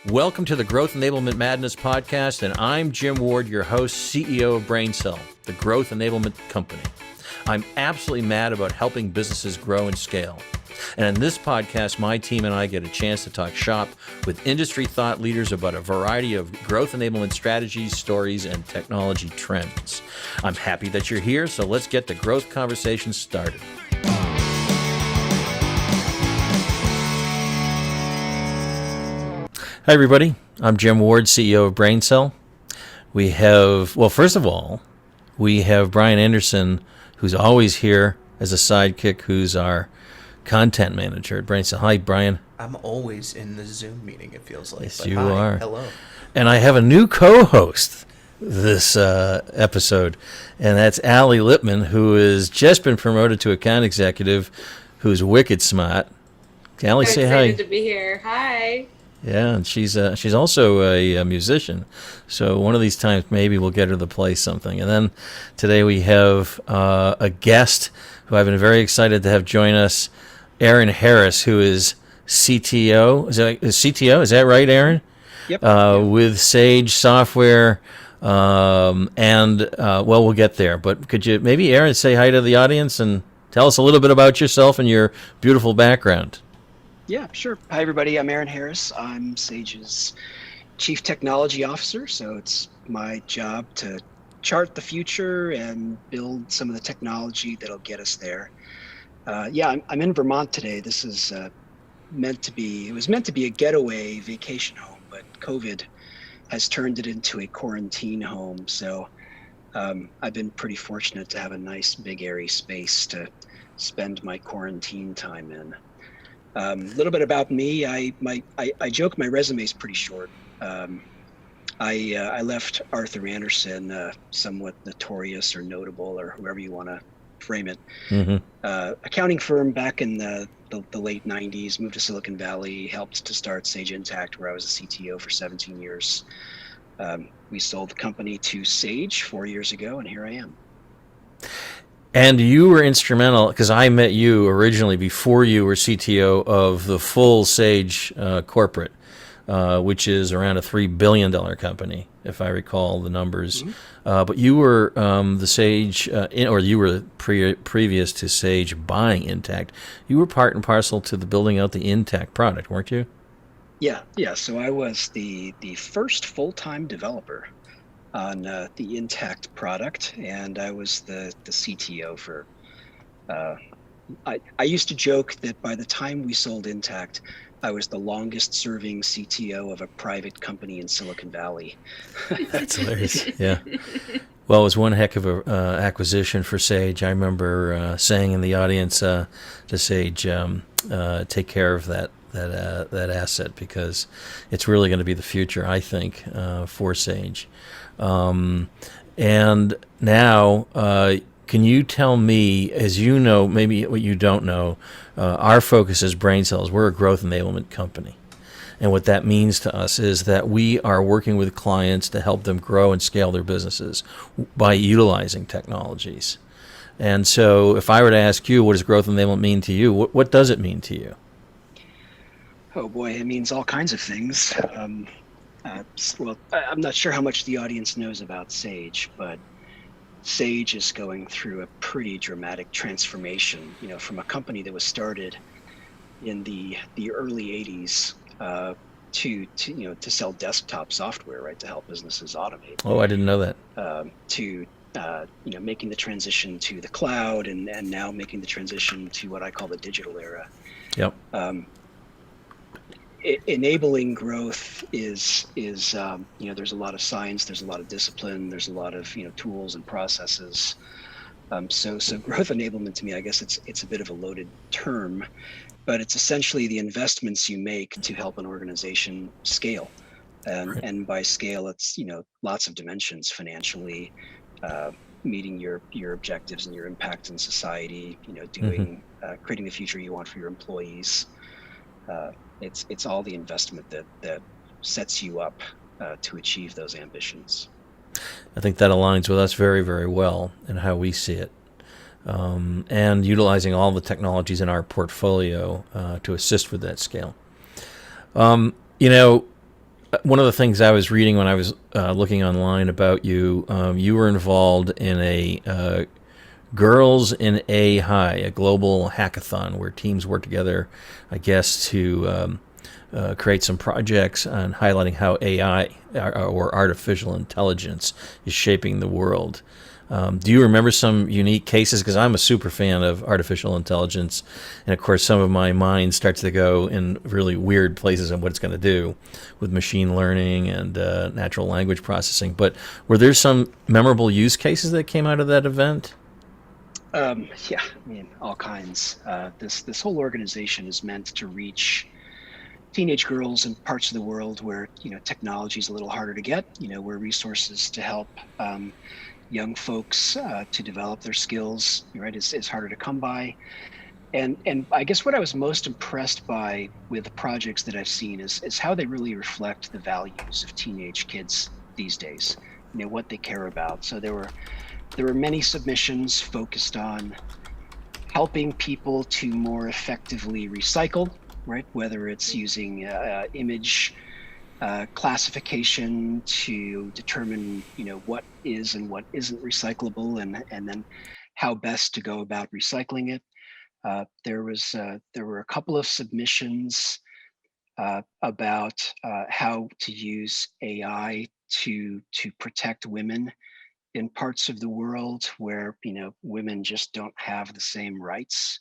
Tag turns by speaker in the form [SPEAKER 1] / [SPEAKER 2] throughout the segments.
[SPEAKER 1] Welcome to the Growth Enablement Madness podcast, and I'm Jim Ward, your host, CEO of BrainSell, the growth enablement company. I'm absolutely mad about helping businesses grow and scale. And in this podcast, my team and I get a chance to talk shop with industry thought leaders about a variety of growth enablement strategies, stories, and technology trends. I'm happy that you're here, so let's get the growth conversation started. Hi, everybody. I'm Jim Ward, CEO of BrainSell. We have, first of all, we have Brian Anderson, who's always here as a sidekick, who's our content manager at BrainSell. Hi, Brian.
[SPEAKER 2] I'm always in the Zoom meeting, it feels like.
[SPEAKER 1] Yes,
[SPEAKER 2] but
[SPEAKER 1] you
[SPEAKER 2] hi,
[SPEAKER 1] are.
[SPEAKER 2] Hello.
[SPEAKER 1] And I have a new co-host this episode, and that's Allie Lippman, who has just been promoted to account executive, who's wicked smart. Allie, say hi.
[SPEAKER 3] Excited to be here. Hi.
[SPEAKER 1] Yeah, and she's also a musician, so one of these times maybe we'll get her to play something. And then today we have a guest who I've been very excited to have join us, Aaron Harris, who is CTO. Is CTO? Is that right, Aaron?
[SPEAKER 4] Yep.
[SPEAKER 1] With Sage Software, we'll get there. But could you maybe, Aaron, say hi to the audience and tell us a little bit about yourself and your beautiful background?
[SPEAKER 4] Yeah, sure. Hi, everybody. I'm Aaron Harris. I'm Sage's Chief Technology Officer, so it's my job to chart the future and build some of the technology that'll get us there. I'm in Vermont today. This is it was meant to be a getaway vacation home, but COVID has turned it into a quarantine home. So I've been pretty fortunate to have a nice, big, airy space to spend my quarantine time in. A little bit about me. I joke my resume is pretty short. I left Arthur Andersen, somewhat notorious or notable or whoever you want to frame it. Accounting firm back in the late 90s, moved to Silicon Valley, helped to start Sage Intacct, where I was a CTO for 17 years. We sold the company to Sage 4 years ago, and here I am.
[SPEAKER 1] And you were instrumental, because I met you originally before you were CTO of the full Sage corporate, which is around a $3 billion company, if I recall the numbers. Mm-hmm. But you were the Sage, you were previous to Sage buying Intacct. You were part and parcel to the building out the Intacct product, weren't you?
[SPEAKER 4] Yeah. So I was the first full-time developer on the Intacct product, and I was the CTO for. I used to joke that by the time we sold Intacct, I was the longest serving CTO of a private company in Silicon Valley.
[SPEAKER 1] That's hilarious. Yeah. Well, it was one heck of a acquisition for Sage. I remember saying in the audience to Sage, take care of that asset, because it's really going to be the future, I think, for Sage. And now, can you tell me, as you know, maybe what you don't know, our focus is BrainSell. We're a growth enablement company. And what that means to us is that we are working with clients to help them grow and scale their businesses by utilizing technologies. And so if I were to ask you, what does growth enablement mean to you? What does it mean to you?
[SPEAKER 4] Oh boy, it means all kinds of things. I'm not sure how much the audience knows about Sage, but Sage is going through a pretty dramatic transformation, from a company that was started in the early 80s to sell desktop software, right, to help businesses automate.
[SPEAKER 1] Oh, I didn't know that.
[SPEAKER 4] To making the transition to the cloud, and now making the transition to what I call the digital era.
[SPEAKER 1] Yep.
[SPEAKER 4] Enabling growth is there's a lot of science, there's a lot of discipline, there's a lot of tools and processes. So growth enablement, to me, I guess it's a bit of a loaded term, but it's essentially the investments you make to help an organization scale. And by scale, it's lots of dimensions: financially, meeting your objectives and your impact in society, doing creating the future you want for your employees. It's all the investment that sets you up to achieve those ambitions.
[SPEAKER 1] I think that aligns with us very, very well in how we see it. And utilizing all the technologies in our portfolio to assist with that scale. one of the things I was reading when I was looking online about you, you were involved in a Girls in AI, a global hackathon where teams work together, I guess, to create some projects on highlighting how AI or artificial intelligence is shaping the world. Do you remember some unique cases? Because I'm a super fan of artificial intelligence, and of course, some of my mind starts to go in really weird places on what it's going to do with machine learning and natural language processing. But were there some memorable use cases that came out of that event?
[SPEAKER 4] Yeah, I mean, all kinds. This whole organization is meant to reach teenage girls in parts of the world where technology is a little harder to get. Where resources to help young folks to develop their skills, right, is harder to come by. And I guess what I was most impressed by with the projects that I've seen is how they really reflect the values of teenage kids these days. What they care about. So there were many submissions focused on helping people to more effectively recycle, right? Whether it's using image classification to determine, what is and what isn't recyclable, and then how best to go about recycling it. There were a couple of submissions about how to use AI to protect women in parts of the world where women just don't have the same rights,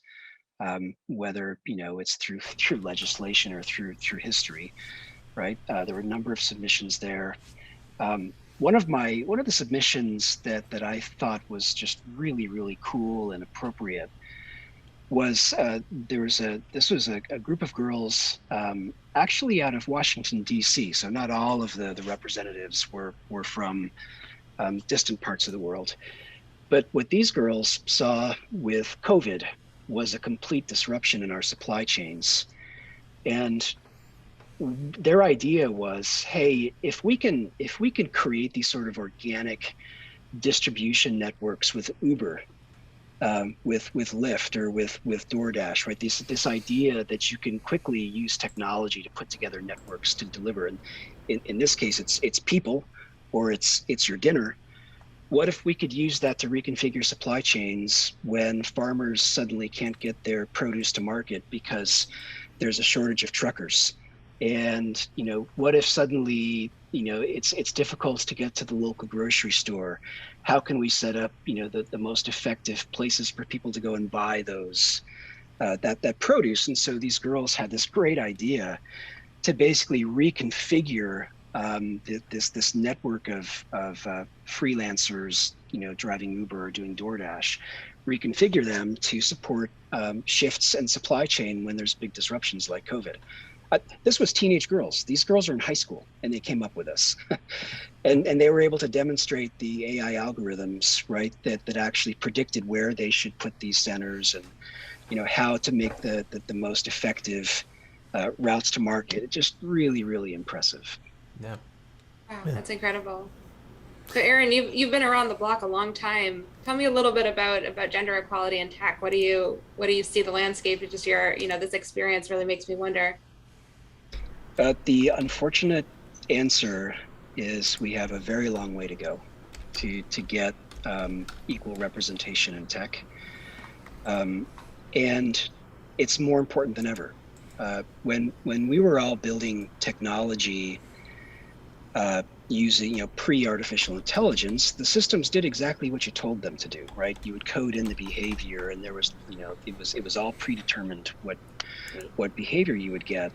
[SPEAKER 4] whether it's through legislation or through history, right? There were a number of submissions there. One of the submissions that I thought was just really cool and appropriate was this was a group of girls, actually out of Washington D.C. So not all of the representatives were from distant parts of the world. But what these girls saw with COVID was a complete disruption in our supply chains. And their idea was, hey, if we can create these sort of organic distribution networks with Uber, with Lyft or with DoorDash, right? This idea that you can quickly use technology to put together networks to deliver. And in this case, it's people, or it's your dinner. What if we could use that to reconfigure supply chains when farmers suddenly can't get their produce to market because there's a shortage of truckers? And what if suddenly it's difficult to get to the local grocery store? How can we set up the most effective places for people to go and buy those that produce? And so these girls had this great idea to basically reconfigure this network of freelancers, driving Uber or doing DoorDash, reconfigure them to support shifts in supply chain when there's big disruptions like COVID. This was teenage girls. These girls are in high school, and they came up with this, and they were able to demonstrate the AI algorithms, right, that actually predicted where they should put these centers, and how to make the most effective routes to market. It's just really impressive.
[SPEAKER 2] Yeah.
[SPEAKER 3] Wow, that's incredible. So Aaron, you've been around the block a long time. Tell me a little bit about gender equality in tech. What do you see the landscape? Just your this experience really makes me wonder.
[SPEAKER 4] The unfortunate answer is we have a very long way to go to get equal representation in tech, and it's more important than ever. When we were all building technology using pre-artificial intelligence, the systems did exactly what you told them to do, right? You would code in the behavior, and there was it was all predetermined what behavior you would get.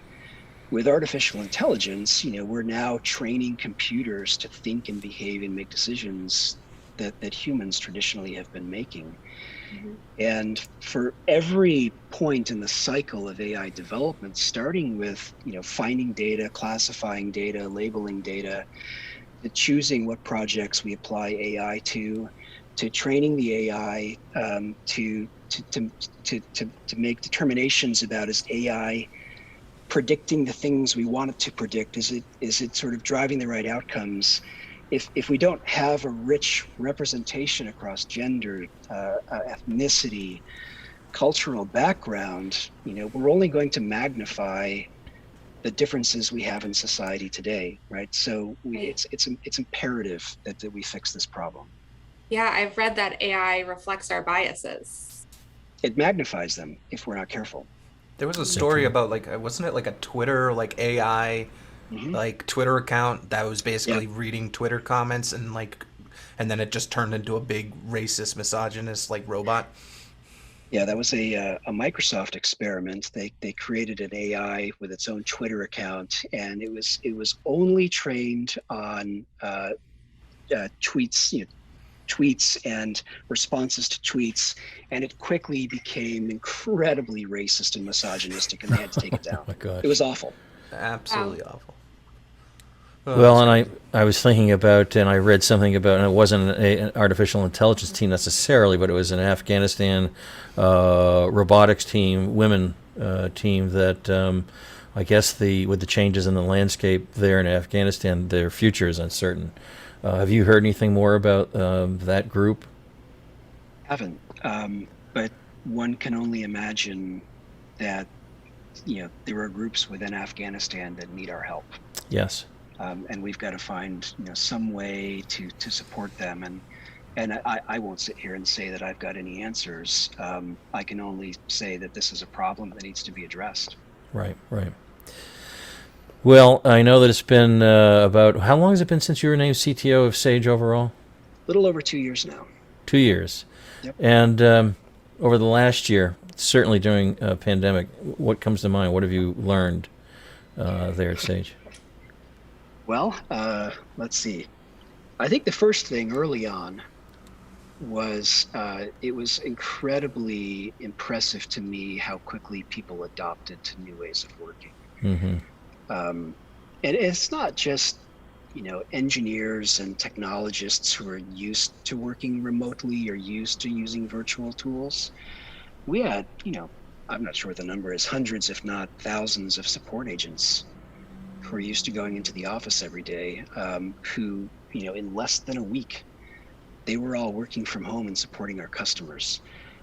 [SPEAKER 4] With artificial intelligence, we're now training computers to think and behave and make decisions that humans traditionally have been making. Mm-hmm. And for every point in the cycle of AI development, starting with finding data, classifying data, labeling data, to choosing what projects we apply AI to training the AI to make determinations about, is AI predicting the things we want it to predict? Is it sort of driving the right outcomes? If we don't have a rich representation across gender, ethnicity, cultural background, we're only going to magnify the differences we have in society today, right? So it's imperative that we fix this problem.
[SPEAKER 3] Yeah, I've read that AI reflects our biases.
[SPEAKER 4] It magnifies them if we're not careful.
[SPEAKER 2] There was a story about wasn't it like a Twitter AI Twitter account that was basically reading Twitter comments and then it just turned into a big racist, misogynist robot.
[SPEAKER 4] Yeah, that was a Microsoft experiment. They created an AI with its own Twitter account, and it was only trained on tweets, tweets and responses to tweets, and it quickly became incredibly racist and misogynistic, and they had to take it down.
[SPEAKER 1] Oh my gosh.
[SPEAKER 4] It was awful.
[SPEAKER 2] Absolutely awful.
[SPEAKER 1] Well, and I was thinking about, and I read something about, and it wasn't an artificial intelligence team necessarily, but it was an Afghanistan robotics team, women team that I guess with the changes in the landscape there in Afghanistan, their future is uncertain. Have you heard anything more about that group?
[SPEAKER 4] Haven't, but one can only imagine that there are groups within Afghanistan that need our help.
[SPEAKER 1] Yes.
[SPEAKER 4] And we've got to find some way to support them, and I won't sit here and say that I've got any answers. I can only say that this is a problem that needs to be addressed.
[SPEAKER 1] Right. Well, I know that it's been about, how long has it been since you were named CTO of Sage overall?
[SPEAKER 4] A little over 2 years now.
[SPEAKER 1] 2 years.
[SPEAKER 4] Yep.
[SPEAKER 1] And over the last year, certainly during a pandemic, what comes to mind? What have you learned there at Sage?
[SPEAKER 4] Well, let's see. I think the first thing early on was it was incredibly impressive to me how quickly people adopted to new ways of working.
[SPEAKER 1] Mm-hmm.
[SPEAKER 4] And it's not just engineers and technologists who are used to working remotely or used to using virtual tools. We had, I'm not sure what the number is, hundreds if not thousands of support agents who are used to going into the office every day, who, in less than a week, they were all working from home and supporting our customers.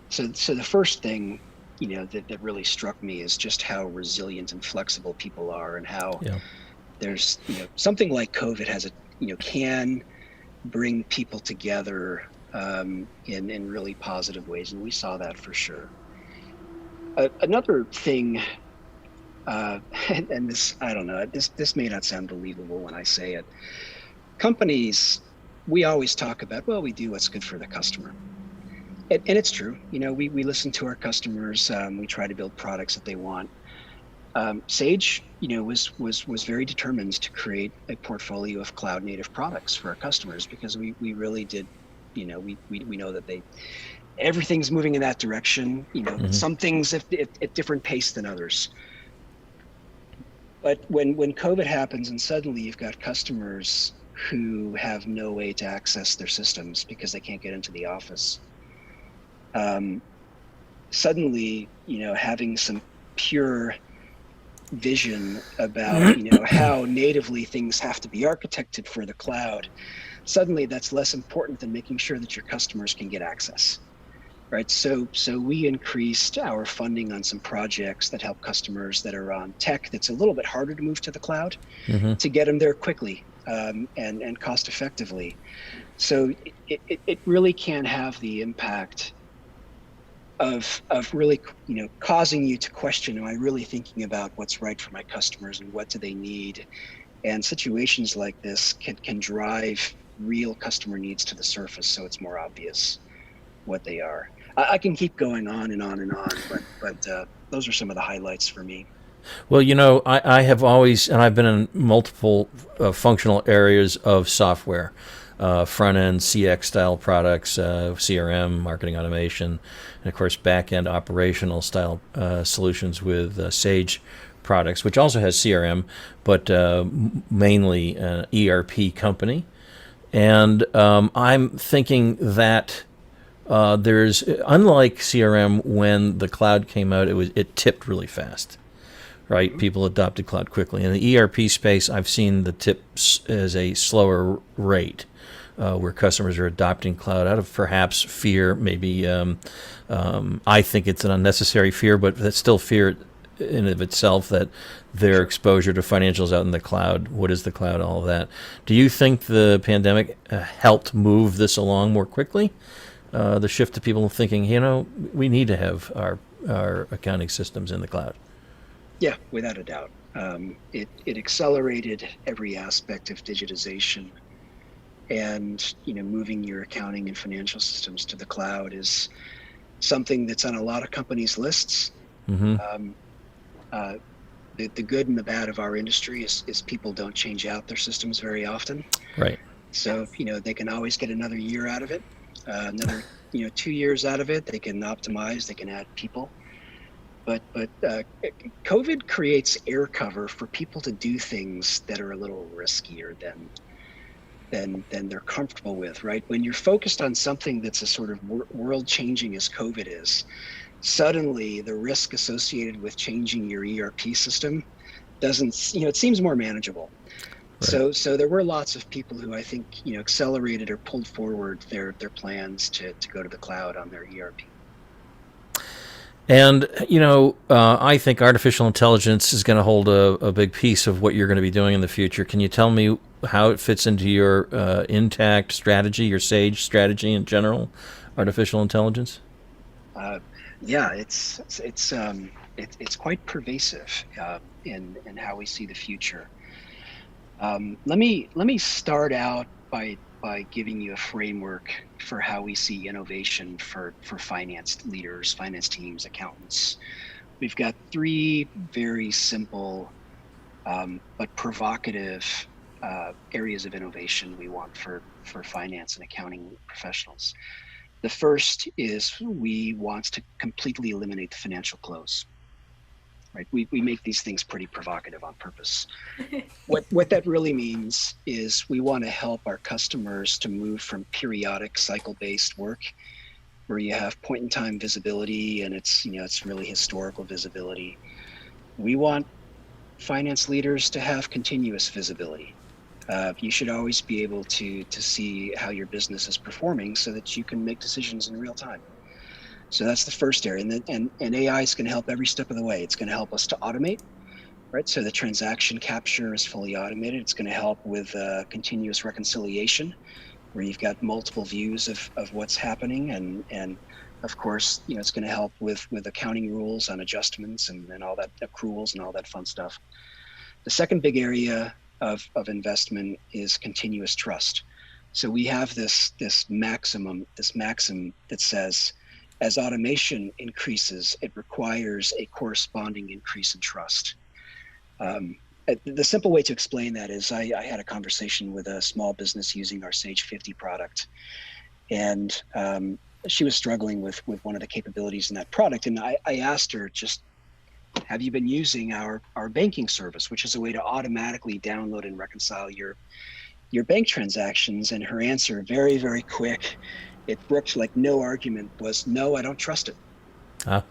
[SPEAKER 4] So the first thing, that really struck me is just how resilient and flexible people are, and how there's, something like COVID can bring people together in really positive ways, and we saw that for sure. Another thing. And this, I don't know, this may not sound believable when I say it. Companies, we always talk about, well, we do what's good for the customer. And it's true. We listen to our customers. We try to build products that they want. Sage, was very determined to create a portfolio of cloud native products for our customers, because we really did, we know that everything's moving in that direction.
[SPEAKER 1] Mm-hmm.
[SPEAKER 4] Some things at different pace than others. But when COVID happens and suddenly you've got customers who have no way to access their systems because they can't get into the office, suddenly, having some pure vision about, how natively things have to be architected for the cloud, suddenly that's less important than making sure that your customers can get access. Right, so we increased our funding on some projects that help customers that are on tech that's a little bit harder to move to the cloud,
[SPEAKER 1] Mm-hmm.
[SPEAKER 4] to get them there quickly and cost effectively. So it really can have the impact of really causing you to question: am I really thinking about what's right for my customers and what do they need? And situations like this can drive real customer needs to the surface, so it's more obvious what they are. I can keep going on and on and on, but those are some of the highlights for me.
[SPEAKER 1] Well, I have always, and I've been in multiple functional areas of software, front-end CX-style products, CRM, marketing automation, and of course back-end operational style solutions with Sage products, which also has CRM, but mainly an ERP company. And I'm thinking that there's, unlike CRM, when the cloud came out, it tipped really fast, right? People adopted cloud quickly. In the ERP space, I've seen the tips as a slower rate, where customers are adopting cloud out of perhaps fear. Maybe I think it's an unnecessary fear, but that's still fear in of itself, that their exposure to financials out in the cloud, what is the cloud, all of that. Do you think the pandemic helped move this along more quickly? The shift to people thinking, we need to have our accounting systems in the cloud.
[SPEAKER 4] Yeah, without a doubt. It accelerated every aspect of digitization, and moving your accounting and financial systems to the cloud is something that's on a lot of companies' lists.
[SPEAKER 1] Mm-hmm.
[SPEAKER 4] The good and the bad of our industry is people don't change out their systems very often.
[SPEAKER 1] Right.
[SPEAKER 4] So they can always get another year out of it, another 2 years out of it. They can optimize, they can add people. But COVID creates air cover for people to do things that are a little riskier than they're comfortable with, right? When you're focused on something that's a sort of world changing as COVID is, suddenly the risk associated with changing your ERP system doesn't, it seems more manageable. Right. So there were lots of people who I think, accelerated or pulled forward their plans to go to the cloud on their ERP.
[SPEAKER 1] And, I think artificial intelligence is going to hold a big piece of what you're going to be doing in the future. Can you tell me how it fits into your Intact strategy, your SAGE strategy in general, artificial intelligence?
[SPEAKER 4] Yeah, it's quite pervasive in how we see the future. Let me start out by giving you a framework for how we see innovation for finance leaders, finance teams, accountants. We've got three very simple but provocative areas of innovation we want for finance and accounting professionals. The first is we want to completely eliminate the financial close. Right, we make these things pretty provocative on purpose. What that really means is we want to help our customers to move from periodic cycle-based work, where you have point-in-time visibility and it's really historical visibility. We want finance leaders to have continuous visibility. You should always be able to see how your business is performing so that you can make decisions in real time. So that's the first area, and AI is going to help every step of the way. It's going to help us to automate, right? So the transaction capture is fully automated. It's going to help with continuous reconciliation, where you've got multiple views of what's happening, and of course, it's going to help with accounting rules on adjustments and all that, accruals and all that fun stuff. The second big area of investment is continuous trust. So we have this maxim that says, as automation increases, it requires a corresponding increase in trust. The simple way to explain that is I had a conversation with a small business using our Sage 50 product, and she was struggling with one of the capabilities in that product. And I asked her, just, have you been using our banking service, which is a way to automatically download and reconcile your bank transactions? And her answer, very, very quick, it brooked like no argument, was no, I don't trust it.
[SPEAKER 1] Huh?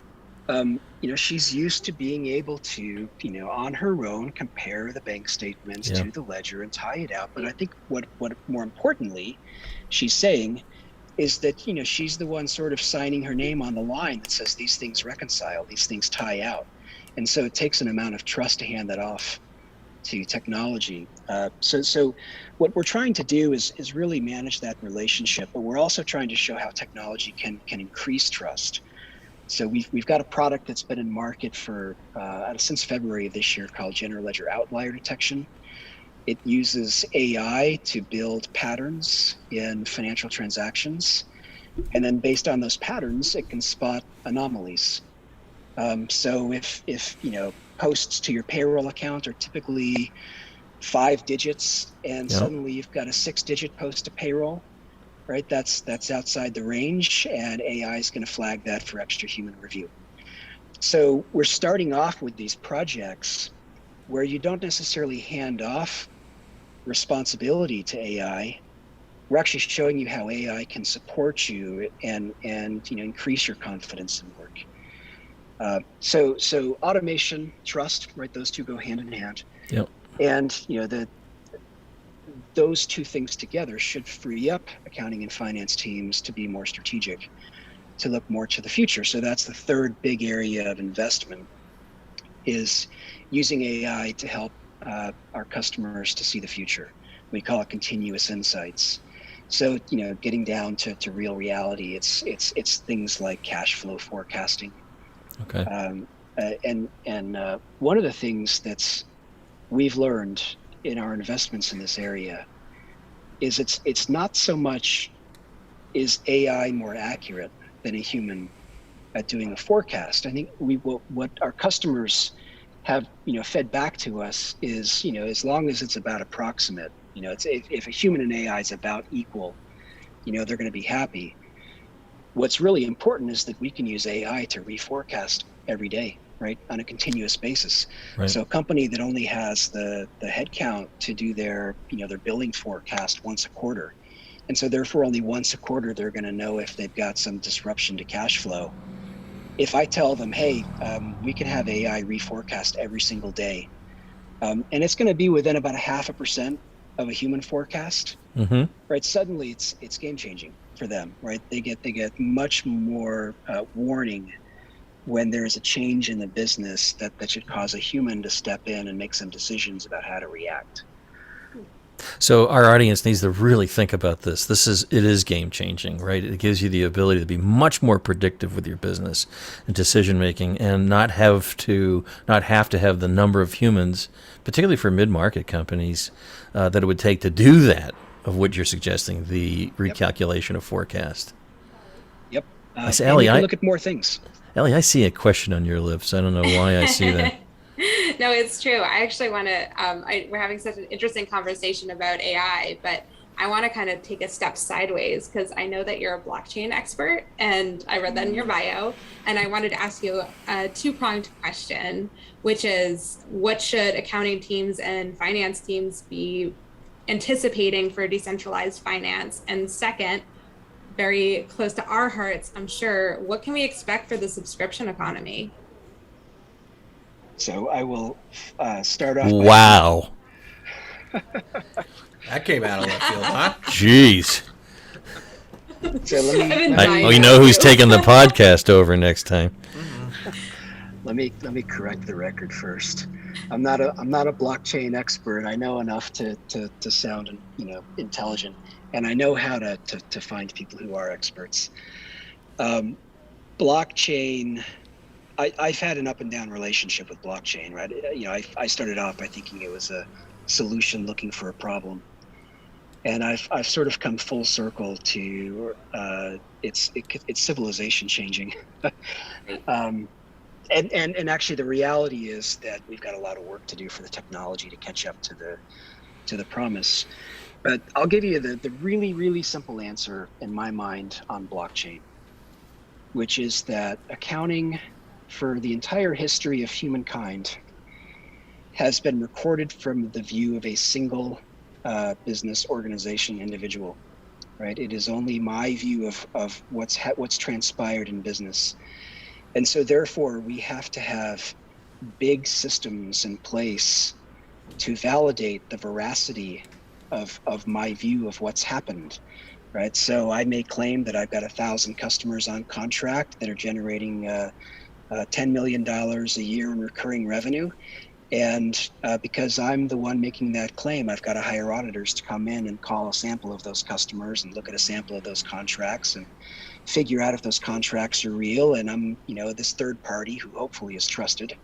[SPEAKER 4] She's used to being able to, on her own, compare the bank statements to the ledger and tie it out. But I think what more importantly, she's saying is that, she's the one sort of signing her name on the line that says these things reconcile, these things tie out. And so it takes an amount of trust to hand that off to technology. So what we're trying to do is really manage that relationship, but we're also trying to show how technology can increase trust. So we've got a product that's been in market for since February of this year called General Ledger Outlier Detection. It uses AI to build patterns in financial transactions, and then based on those patterns, it can spot anomalies. So if posts to your payroll account are typically 5 digits, and suddenly you've got a 6-digit post to payroll, right? That's outside the range, and AI is going to flag that for extra human review. So we're starting off with these projects where you don't necessarily hand off responsibility to AI. We're actually showing you how AI can support you and increase your confidence in work. So automation, trust, right? Those two go hand in hand.
[SPEAKER 1] Yep.
[SPEAKER 4] And those two things together should free up accounting and finance teams to be more strategic, to look more to the future. So that's the third big area of investment. is using AI to help our customers to see the future. We call it continuous insights. So, getting down to real reality, it's things like cash flow forecasting.
[SPEAKER 1] Okay.
[SPEAKER 4] And one of the things we've learned in our investments in this area is it's not so much is AI more accurate than a human at doing a forecast. I think what our customers have fed back to us is as long as it's about approximate, it's if a human and AI is about equal, they're going to be happy. What's really important is that we can use AI to reforecast every day, right, on a continuous basis.
[SPEAKER 1] Right.
[SPEAKER 4] So a company that only has the headcount to do their billing forecast once a quarter, and so therefore only once a quarter they're going to know if they've got some disruption to cash flow. If I tell them, hey, we can have AI reforecast every single day, and it's going to be within about 0.5% of a human forecast, right? Suddenly it's game changing for them, right? They get much more warning when there is a change in the business that should cause a human to step in and make some decisions about how to react.
[SPEAKER 1] So our audience needs to really think about this. It is game changing, right? It gives you the ability to be much more predictive with your business and decision making, and not have to have the number of humans, particularly for mid-market companies, that it would take to do that, of what you're suggesting, the recalculation of forecast.
[SPEAKER 4] Yep.
[SPEAKER 1] Ellie,
[SPEAKER 4] you can look at more things.
[SPEAKER 1] Ellie, I see a question on your lips. I don't know why I see that.
[SPEAKER 3] No, it's true. I actually want to, we're having such an interesting conversation about AI, but I want to kind of take a step sideways, because I know that you're a blockchain expert, and I read that in your bio, and I wanted to ask you a two-pronged question, which is, what should accounting teams and finance teams be anticipating for decentralized finance? And second, very close to our hearts, I'm sure, what can we expect for the subscription economy?
[SPEAKER 4] So I will start off.
[SPEAKER 1] Wow.
[SPEAKER 2] That came out of left field, huh?
[SPEAKER 1] Jeez.
[SPEAKER 4] So
[SPEAKER 1] we know who's taking the podcast over next time.
[SPEAKER 4] Let me correct the record first. I'm not a blockchain expert. I know enough to sound intelligent, and I know how to find people who are experts. Blockchain. I've had an up and down relationship with blockchain, right? I started off by thinking it was a solution looking for a problem, and I've sort of come full circle to it's civilization changing. And actually the reality is that we've got a lot of work to do for the technology to catch up to the promise. But I'll give you the really, really simple answer in my mind on blockchain, which is that accounting for the entire history of humankind has been recorded from the view of a single business organization individual, right? It is only my view of what's transpired in business. And so therefore we have to have big systems in place to validate the veracity of my view of what's happened, right? So I may claim that I've got 1,000 customers on contract that are generating $10 million a year in recurring revenue. And because I'm the one making that claim, I've got to hire auditors to come in and call a sample of those customers and look at a sample of those contracts and figure out if those contracts are real. And I'm, this third party who hopefully is trusted.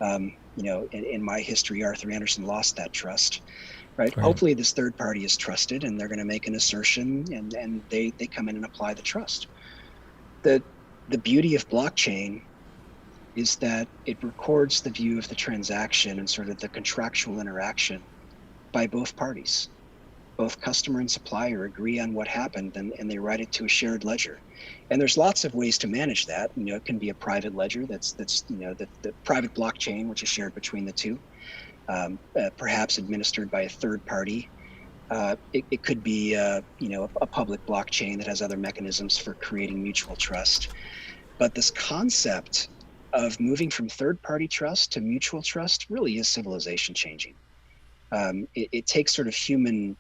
[SPEAKER 4] In my history, Arthur Andersen lost that trust, right? Hopefully this third party is trusted, and they're going to make an assertion, and they come in and apply the trust. The beauty of blockchain is that it records the view of the transaction and sort of the contractual interaction by both parties. Both customer and supplier agree on what happened, and they write it to a shared ledger. And there's lots of ways to manage that. It can be a private ledger that's the private blockchain, which is shared between the two, perhaps administered by a third party. It could be a public blockchain that has other mechanisms for creating mutual trust. But this concept of moving from third-party trust to mutual trust really is civilization changing. It takes sort of human,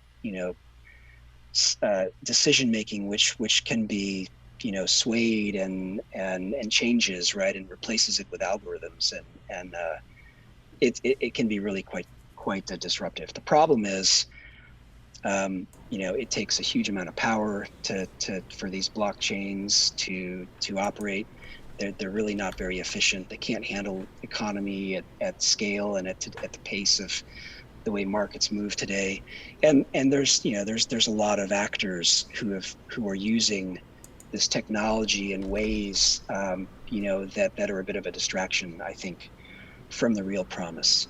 [SPEAKER 4] decision making, which can be, swayed and changes, right, and replaces it with algorithms, it can be really quite disruptive. The problem is, it takes a huge amount of power for these blockchains to operate. They're really not very efficient. They can't handle economy at scale and at the pace of the way markets move today. And there's a lot of actors who are using this technology in ways that are a bit of a distraction, I think, from the real promise.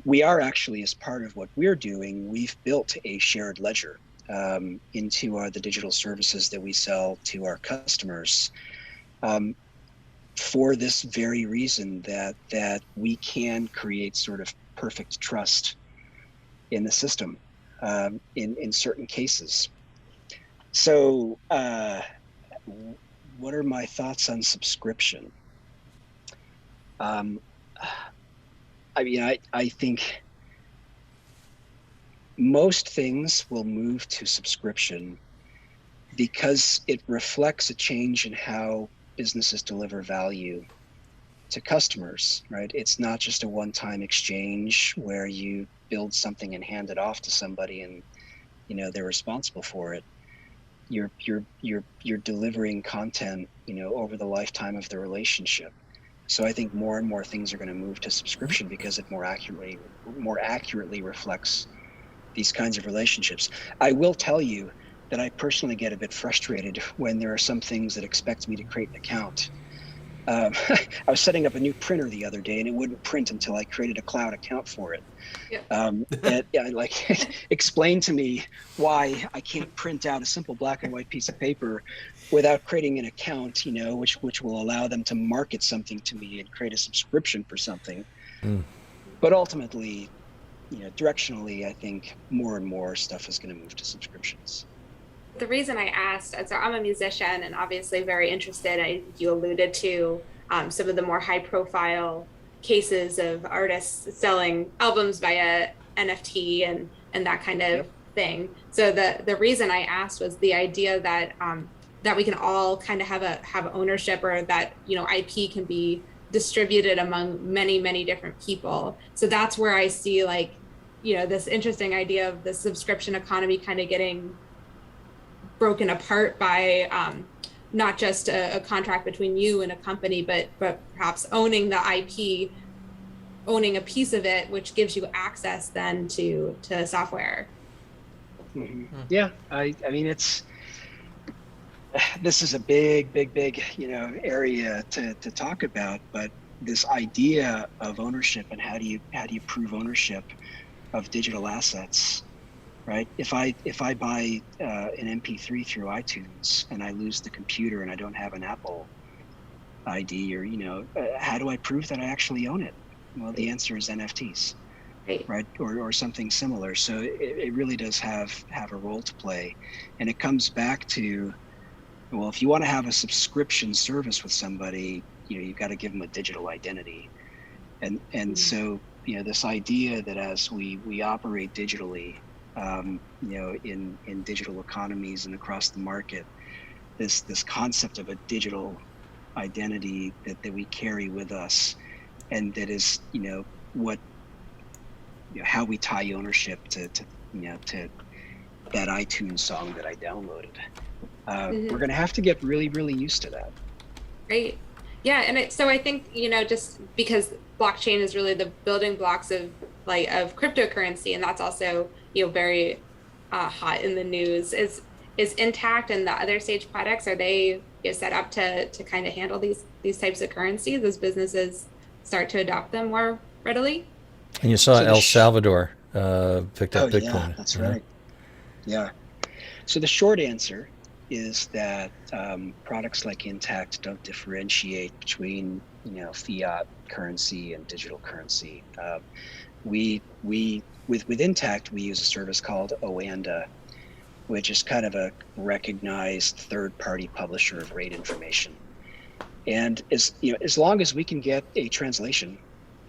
[SPEAKER 4] We are actually, as part of what we're doing, we've built a shared ledger into the digital services that we sell to our customers, for this very reason, that we can create sort of perfect trust in the system in certain cases. So what are my thoughts on subscription? I think most things will move to subscription because it reflects a change in how businesses deliver value to customers, right? It's not just a one-time exchange where you build something and hand it off to somebody and they're responsible for it. You're delivering content over the lifetime of the relationship. So I think more and more things are going to move to subscription because it more accurately reflects these kinds of relationships. I will tell you that I personally get a bit frustrated when there are some things that expect me to create an account. I was setting up a new printer the other day and it wouldn't print until I created a cloud account for it. Yep. Explain to me why I can't print out a simple black and white piece of paper without creating an account, which will allow them to market something to me and create a subscription for something. But ultimately, directionally, I think more and more stuff is going to move to subscriptions.
[SPEAKER 3] The reason I asked, so I'm a musician and obviously very interested. You alluded to some of the more high profile cases of artists selling albums via NFT and that kind of thing. So the reason I asked was the idea that that we can all kind of have ownership, or that IP can be distributed among many different people. So that's where I see this interesting idea of the subscription economy kind of getting broken apart by not just a contract between you and a company, but perhaps owning the IP, owning a piece of it, which gives you access then to software.
[SPEAKER 4] Mm-hmm. Yeah, I mean, this is a big area to talk about, but this idea of ownership and how do you prove ownership of digital assets, right? If I buy an MP3 through iTunes and I lose the computer and I don't have an Apple ID, or how do I prove that I actually own it? Well, the answer is NFTs, right? Or something similar. So it really does have a role to play, and it comes back to, well, if you want to have a subscription service with somebody, you've got to give them a digital identity, and so this idea that as we operate digitally, in digital economies and across the market, this concept of a digital identity that we carry with us, and that is how we tie ownership to that iTunes song that I downloaded. We're going to have to get really used to that.
[SPEAKER 3] Right. Yeah, and so I think just because blockchain is really the building blocks of cryptocurrency, and that's also very hot in the news. Is Intact and the other Sage products, are they set up to kind of handle these types of currencies as businesses start to adopt them more readily?
[SPEAKER 1] And you saw El Salvador picked up Bitcoin.
[SPEAKER 4] Yeah, that's right. Yeah. So the short answer is that products like Intact don't differentiate between fiat currency and digital currency. With Intact, we use a service called Oanda, which is kind of a recognized third-party publisher of rate information. And as long as we can get a translation,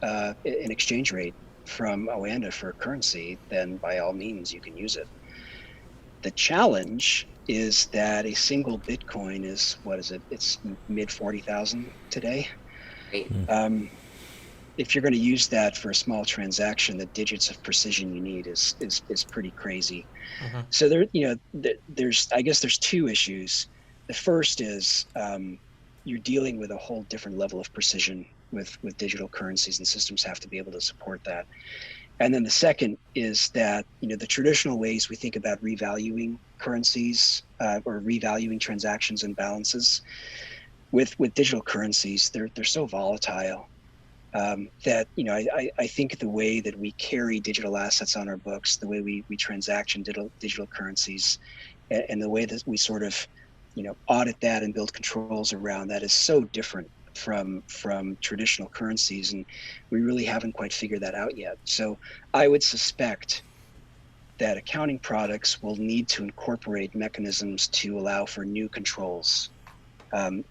[SPEAKER 4] an exchange rate from Oanda for currency, then by all means you can use it. The challenge is that a single Bitcoin is, it's mid 40,000 today.
[SPEAKER 3] Right.
[SPEAKER 4] if you're going to use that for a small transaction, the digits of precision you need is pretty crazy.
[SPEAKER 2] Mhm.
[SPEAKER 4] So there's two issues. The first is you're dealing with a whole different level of precision with digital currencies, and systems have to be able to support that. And then the second is that the traditional ways we think about revaluing currencies or revaluing transactions and balances with digital currencies, they're so volatile that I think the way that we carry digital assets on our books, the way we transaction digital currencies, and the way that we sort of audit that and build controls around that is so different from traditional currencies, and we really haven't quite figured that out yet. So I would suspect that accounting products will need to incorporate mechanisms to allow for new controls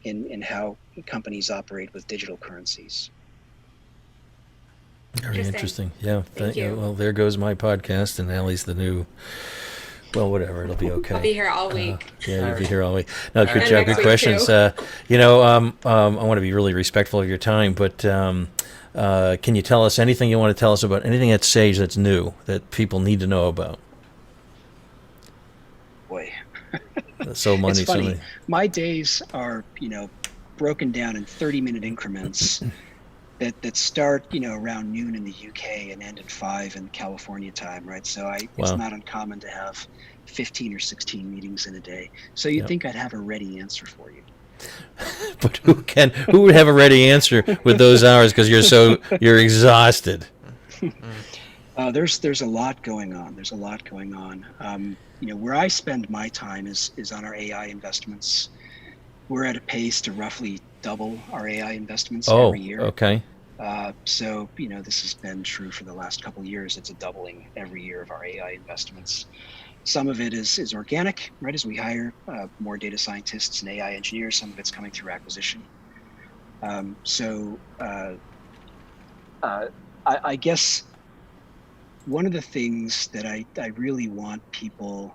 [SPEAKER 4] in how companies operate with digital currencies.
[SPEAKER 1] Very interesting. Yeah.
[SPEAKER 3] Thank you.
[SPEAKER 1] Well, there goes my podcast, and Allie's the new. Well, whatever. It'll be okay.
[SPEAKER 3] I'll be here all week.
[SPEAKER 1] Yeah, you'll be here all week. No, good
[SPEAKER 3] And
[SPEAKER 1] job.
[SPEAKER 3] next
[SPEAKER 1] Good
[SPEAKER 3] week,
[SPEAKER 1] questions.
[SPEAKER 3] too.
[SPEAKER 1] I want to be really respectful of your time, but can you tell us anything you want to tell us about anything at Sage that's new that people need to know about?
[SPEAKER 4] Boy,
[SPEAKER 1] So many.
[SPEAKER 4] it's funny.
[SPEAKER 1] So many.
[SPEAKER 4] My days are broken down in 30-minute increments that start around noon in the UK and end at 5 in California time, right? So it's not uncommon to have 15 or 16 meetings in a day. So you'd think I'd have a ready answer for you.
[SPEAKER 1] But who would have a ready answer with those hours because you're exhausted?
[SPEAKER 4] There's a lot going on. There's a lot going on. Where I spend my time is on our AI investments. We're at a pace to roughly double our AI investments every year.
[SPEAKER 1] Okay.
[SPEAKER 4] So this has been true for the last couple of years. It's a doubling every year of our AI investments. Some of it is organic, right? As we hire more data scientists and AI engineers, some of it's coming through acquisition. I guess one of the things that I really want people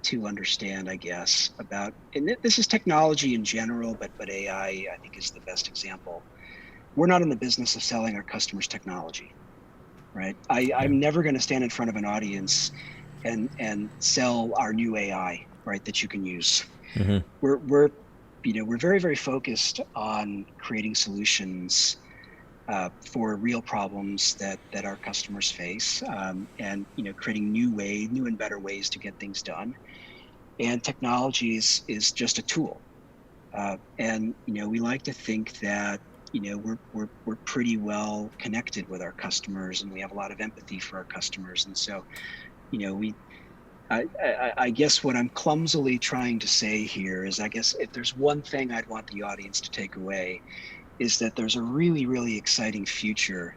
[SPEAKER 4] to understand, I guess, about, and this is technology in general, but AI, I think, is the best example. We're not in the business of selling our customers technology, right? I'm never going to stand in front of an audience and sell our new AI, right, that you can use.
[SPEAKER 1] Mm-hmm.
[SPEAKER 4] We're very, very focused on creating solutions for real problems that our customers face, and creating new and better ways to get things done. And technology is just a tool, and we like to think that we're pretty well connected with our customers, and we have a lot of empathy for our customers. And so I guess what I'm clumsily trying to say here is, I guess if there's one thing I'd want the audience to take away, is that there's a really, really exciting future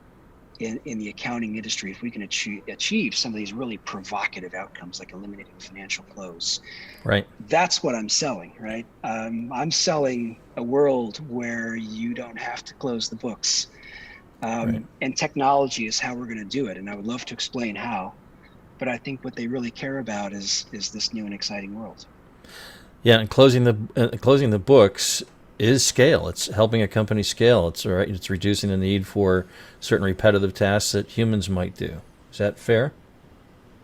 [SPEAKER 4] in the accounting industry if we can achieve some of these really provocative outcomes, like eliminating financial close.
[SPEAKER 1] Right.
[SPEAKER 4] That's what I'm selling, right? I'm selling a world where you don't have to close the books. And technology is how we're going to do it. And I would love to explain how, but I think what they really care about is this new and exciting world.
[SPEAKER 1] Yeah, and closing the books is scale. It's helping a company scale. It's all right. It's reducing the need for certain repetitive tasks that humans might do. Is that fair?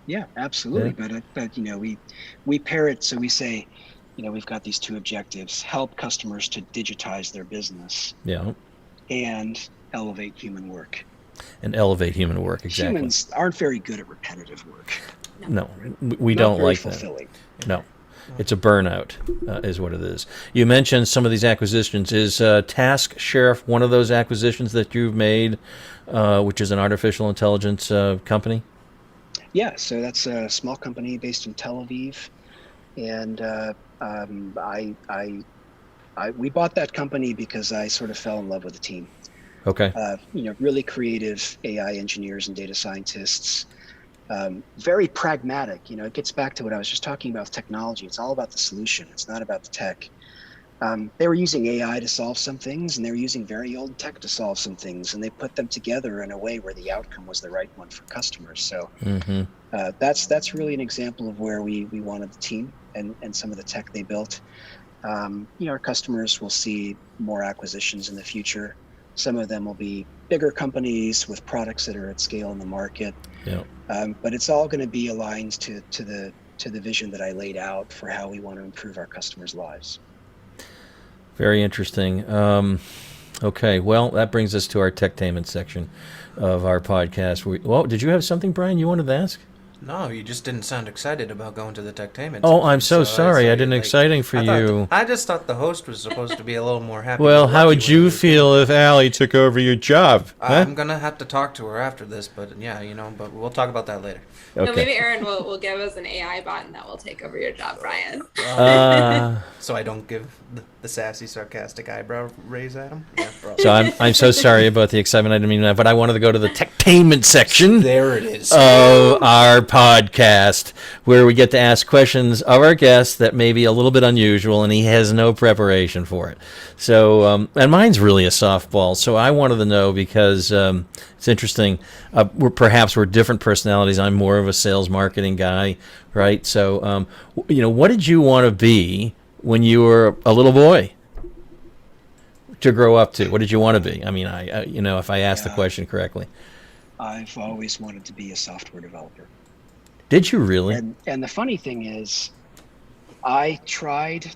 [SPEAKER 4] Yeah, absolutely. Yeah. But we pair it. So we say, we've got these two objectives: help customers to digitize their business.
[SPEAKER 1] Yeah.
[SPEAKER 4] And elevate human work.
[SPEAKER 1] And elevate human work. Exactly.
[SPEAKER 4] Humans aren't very good at repetitive work.
[SPEAKER 1] No, we don't like that. No. It's a burnout, is what it is. You mentioned some of these acquisitions. Is TaskSheriff one of those acquisitions that you've made, which is an artificial intelligence company?
[SPEAKER 4] Yeah, so that's a small company based in Tel Aviv, and we bought that company because I sort of fell in love with the team.
[SPEAKER 1] Okay.
[SPEAKER 4] Really creative AI engineers and data scientists. Very pragmatic. It gets back to what I was just talking about with technology. It's all about the solution. It's not about the tech. They were using AI to solve some things, and they were using very old tech to solve some things, and they put them together in a way where the outcome was the right one for customers. So that's really an example of where we wanted the team and some of the tech they built. Our customers will see more acquisitions in the future. Some of them will be bigger companies with products that are at scale in the market.
[SPEAKER 1] Yeah.
[SPEAKER 4] But it's all going to be aligned to the vision that I laid out for how we want to improve our customers' lives.
[SPEAKER 1] Very interesting. Okay, well, that brings us to our techtainment section of our podcast. Well, did you have something, Brian, you wanted to ask?
[SPEAKER 2] No, you just didn't sound excited about going to the techtainment.
[SPEAKER 1] Oh, I'm so sorry. I didn't exciting for you.
[SPEAKER 2] I just thought the host was supposed to be a little more happy.
[SPEAKER 1] Well, how would you feel if Allie took over your job? Huh?
[SPEAKER 2] I'm gonna have to talk to her after this, but yeah, but we'll talk about that later.
[SPEAKER 1] Okay.
[SPEAKER 3] No, maybe Aaron will give us an AI bot and that will take over your job, Brian.
[SPEAKER 2] So I don't give the sassy, sarcastic eyebrow raise at him. Yeah,
[SPEAKER 1] so I'm so sorry about the excitement. I didn't mean that, but I wanted to go to the techtainment section.
[SPEAKER 2] There it is.
[SPEAKER 1] Of our podcast, where we get to ask questions of our guest that may be a little bit unusual, and he has no preparation for it. So, and mine's really a softball. So I wanted to know because it's interesting. We're different personalities. I'm more of a sales marketing guy, right? So, what did you want to be when you were a little boy to grow up to? What did you want to be? I mean, if I asked the question correctly.
[SPEAKER 4] I've always wanted to be a software developer.
[SPEAKER 1] Did you really?
[SPEAKER 4] And the funny thing is, I tried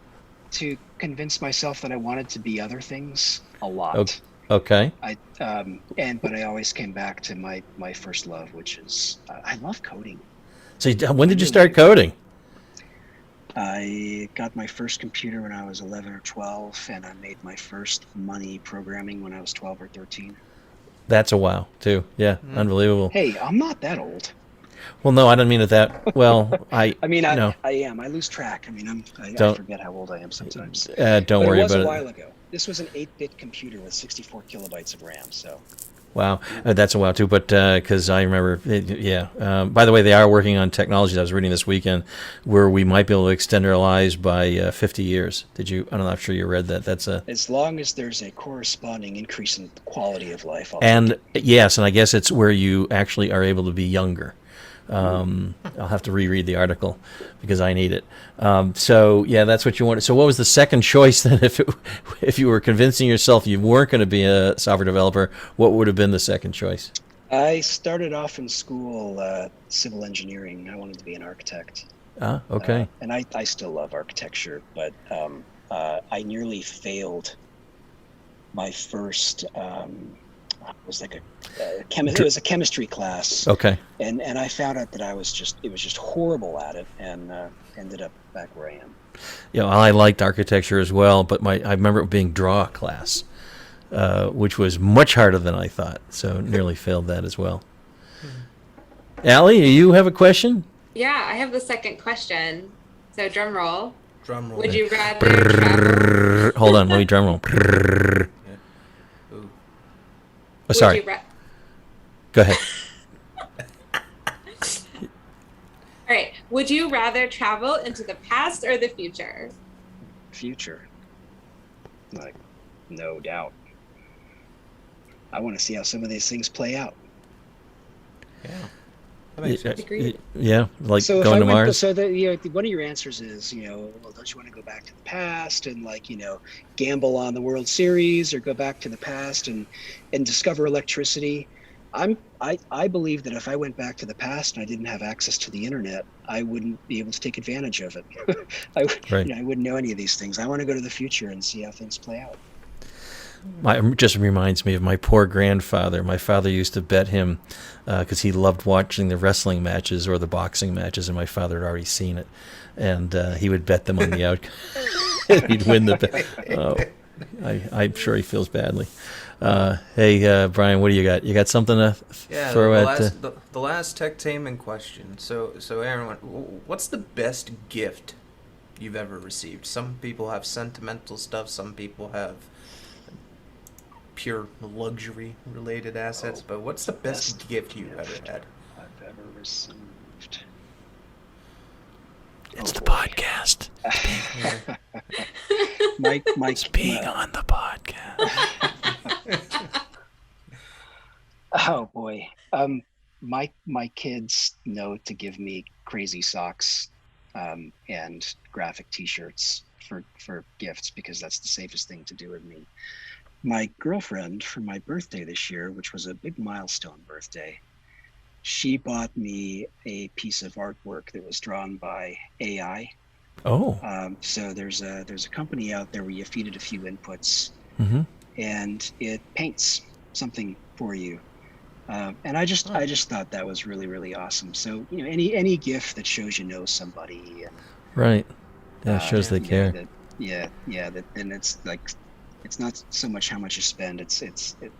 [SPEAKER 4] to convince myself that I wanted to be other things a lot.
[SPEAKER 1] Okay.
[SPEAKER 4] But I always came back to my first love, which is I love coding.
[SPEAKER 1] So when did you start coding?
[SPEAKER 4] I got my first computer when I was 11 or 12, and I made my first money programming when I was 12 or 13.
[SPEAKER 1] That's a wow, too. Yeah, unbelievable.
[SPEAKER 4] Hey, I'm not that old.
[SPEAKER 1] Well, no, I don't mean it that well. I
[SPEAKER 4] am. I lose track. I mean, I forget how old I am sometimes.
[SPEAKER 1] Don't worry about it.
[SPEAKER 4] It was a while ago. This was an 8-bit computer with 64 kilobytes of RAM, so...
[SPEAKER 1] Wow, that's a wow too. But because I remember, by the way, they are working on technologies. I was reading this weekend where we might be able to extend our lives by 50 years. Did you? I'm not sure you read that. That's
[SPEAKER 4] as long as there's a corresponding increase in quality of life.
[SPEAKER 1] Yes, and I guess it's where you actually are able to be younger. I'll have to reread the article because I need it. So yeah, that's what you wanted. So what was the second choice then? If you were convincing yourself you weren't going to be a software developer, what would have been the second choice?
[SPEAKER 4] I started off in school civil engineering. I wanted to be an architect.
[SPEAKER 1] Okay.
[SPEAKER 4] And I still love architecture, but I nearly failed my first. It was like it was a chemistry class. Okay. And I found out that it was just horrible at it, and ended up back where I am.
[SPEAKER 1] Yeah, I liked architecture as well, but I remember it being draw class, which was much harder than I thought. So nearly failed that as well. Allie, you have a question?
[SPEAKER 3] Yeah, I have the second question. So drum roll.
[SPEAKER 2] Drum roll.
[SPEAKER 3] Would you rather travel?
[SPEAKER 1] Hold on, let me drum roll. Oh, sorry. Go ahead.
[SPEAKER 3] All right. Would you rather travel into the past or the future?
[SPEAKER 4] Future. Like, no doubt. I want to see how some of these things play out.
[SPEAKER 2] Yeah. That makes sense.
[SPEAKER 1] Yeah, like so going to Mars.
[SPEAKER 4] So one of your answers is, well, don't you want to go back to the past and gamble on the World Series, or go back to the past and discover electricity? I believe that if I went back to the past and I didn't have access to the internet, I wouldn't be able to take advantage of it. I wouldn't know any of these things. I want to go to the future and see how things play out.
[SPEAKER 1] It just reminds me of my poor grandfather. My father used to bet him because he loved watching the wrestling matches or the boxing matches, and my father had already seen it. And he would bet them on the outcome. He'd win the bet. Oh, I'm sure he feels badly. Hey, Brian, what do you got? You got something to throw at?
[SPEAKER 2] The last techtainment question. So Aaron, what's the best gift you've ever received? Some people have sentimental stuff. Some people have pure luxury related assets, but what's the best gift you've ever had?
[SPEAKER 4] I've ever received.
[SPEAKER 1] It's the podcast.
[SPEAKER 4] Mike's
[SPEAKER 1] being on the podcast.
[SPEAKER 4] Oh boy. My kids know to give me crazy socks and graphic T-shirts for gifts, because that's the safest thing to do with me. my girlfriend, for my birthday this year, which was a big milestone birthday, she bought me a piece of artwork that was drawn by AI.
[SPEAKER 1] Oh.
[SPEAKER 4] So there's a company out there where you feed it a few inputs,
[SPEAKER 1] Mm-hmm.
[SPEAKER 4] and it paints something for you. And I just thought that was really, really awesome. So any gift that shows somebody, and
[SPEAKER 1] Right. Yeah, shows they care.
[SPEAKER 4] then it's like, it's not so much how much you spend, it's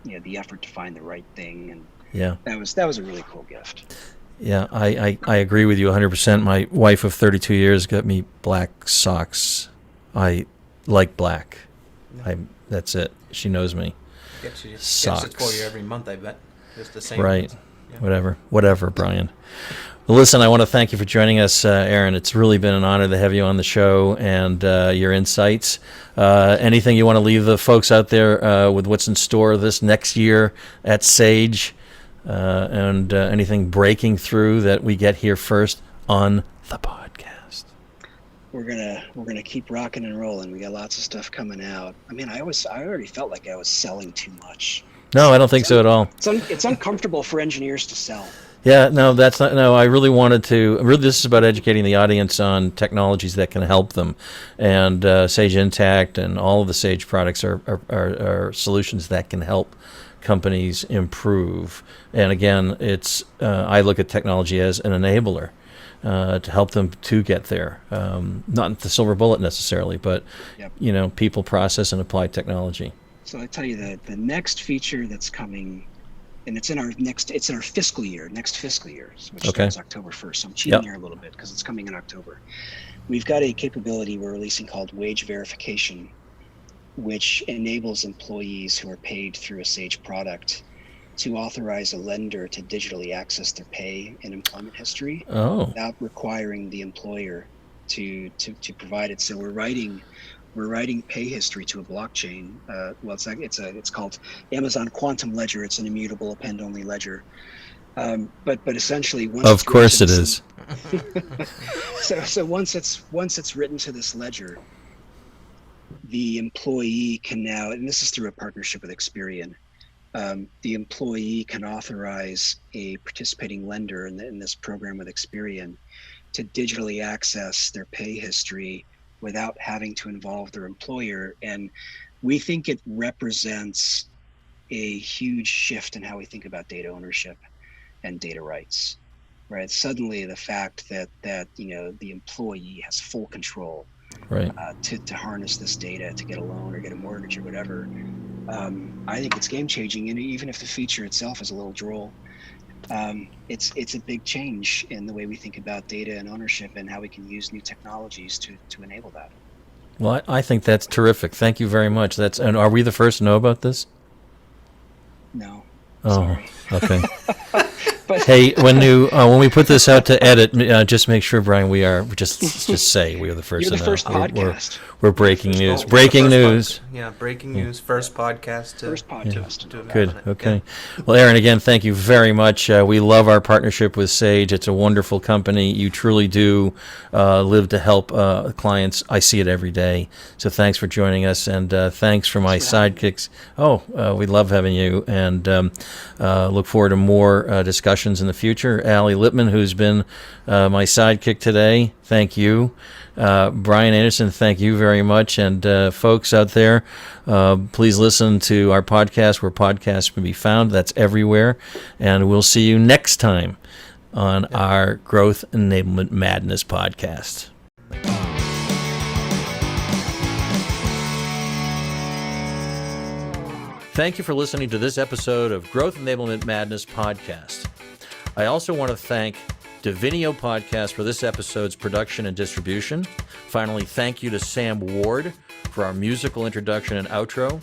[SPEAKER 4] the effort to find the right thing, and
[SPEAKER 1] Yeah.
[SPEAKER 4] that was a really cool gift.
[SPEAKER 1] Yeah, I agree with you 100%. My wife of 32 years got me black socks. I like black. That's it. She knows me.
[SPEAKER 2] Gets it
[SPEAKER 1] Socks.
[SPEAKER 2] for you every month, I bet. Just the same.
[SPEAKER 1] Right.
[SPEAKER 2] Yeah.
[SPEAKER 1] Whatever, Brian. Well, listen, I want to thank you for joining us, Aaron. It's really been an honor to have you on the show and your insights. Anything you want to leave the folks out there with what's in store this next year at Sage, and anything breaking through that we get here first on the podcast?
[SPEAKER 4] We're gonna keep rocking and rolling. We got lots of stuff coming out. I mean, I already felt like I was selling too much.
[SPEAKER 1] No, I don't think so at all.
[SPEAKER 4] It's uncomfortable for engineers to sell.
[SPEAKER 1] Yeah, no, that's not. No, I really wanted to. Really, this is about educating the audience on technologies that can help them, and Sage Intacct and all of the Sage products are solutions that can help companies improve. And again, it's I look at technology as an enabler to help them to get there. Not the silver bullet necessarily, but
[SPEAKER 4] Yep.
[SPEAKER 1] People, process, and apply technology.
[SPEAKER 4] So I tell you that the next feature that's coming, and it's in our fiscal year, next fiscal year, which starts October 1st. So I'm cheating here a little bit because it's coming in October. We've got a capability we're releasing called wage verification, which enables employees who are paid through a Sage product to authorize a lender to digitally access their pay and employment history without requiring the employer to provide it. So we're writing pay history to a blockchain. It's called Amazon Quantum Ledger. It's an immutable append-only ledger. But essentially, once
[SPEAKER 1] Of course it is.
[SPEAKER 4] So once it's written to this ledger, the employee can now, and this is through a partnership with Experian, the employee can authorize a participating lender in this program with Experian to digitally access their pay history without having to involve their employer. And we think it represents a huge shift in how we think about data ownership and data rights, right? Suddenly the fact that the employee has full control to harness this data to get a loan or get a mortgage or whatever, I think it's game changing. And even if the feature itself is a little droll, it's a big change in the way we think about data and ownership and how we can use new technologies to enable that.
[SPEAKER 1] Well, I think that's terrific. Thank you very much. And are we the first to know about this?
[SPEAKER 4] No.
[SPEAKER 1] Oh,
[SPEAKER 4] Sorry.
[SPEAKER 1] Okay.
[SPEAKER 4] But
[SPEAKER 1] Hey, when we put this out to edit, just make sure, Brian, we are just say we are the first.
[SPEAKER 4] You're
[SPEAKER 1] to
[SPEAKER 4] the
[SPEAKER 1] know.
[SPEAKER 4] first podcast.
[SPEAKER 1] We're breaking news.
[SPEAKER 2] Oh,
[SPEAKER 1] Breaking news.
[SPEAKER 2] Breaking news. First podcast.
[SPEAKER 4] First podcast.
[SPEAKER 2] to
[SPEAKER 1] Good.
[SPEAKER 2] on it.
[SPEAKER 1] Okay. Well, Aaron, again, thank you very much. We love our partnership with Sage. It's a wonderful company. You truly do live to help clients. I see it every day. So thanks for joining us, and thanks for my sidekicks. We love having you, and look forward to more discussions in the future. Allie Lippman, who's been my sidekick today, thank you. Brian Anderson, thank you very much. And folks out there, please listen to our podcast where podcasts can be found. That's everywhere. And we'll see you next time on our Growth Enablement Madness podcast. Thank you for listening to this episode of Growth Enablement Madness podcast. I also want to thank Divinio Podcast for this episode's production and distribution. Finally, thank you to Sam Ward for our musical introduction and outro.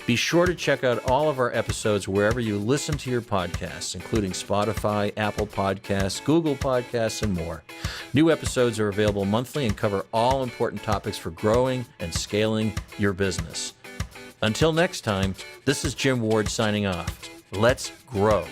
[SPEAKER 1] Be sure to check out all of our episodes wherever you listen to your podcasts, including Spotify, Apple Podcasts, Google Podcasts, and more. New episodes are available monthly and cover all important topics for growing and scaling your business. Until next time, this is Jim Ward signing off. Let's grow.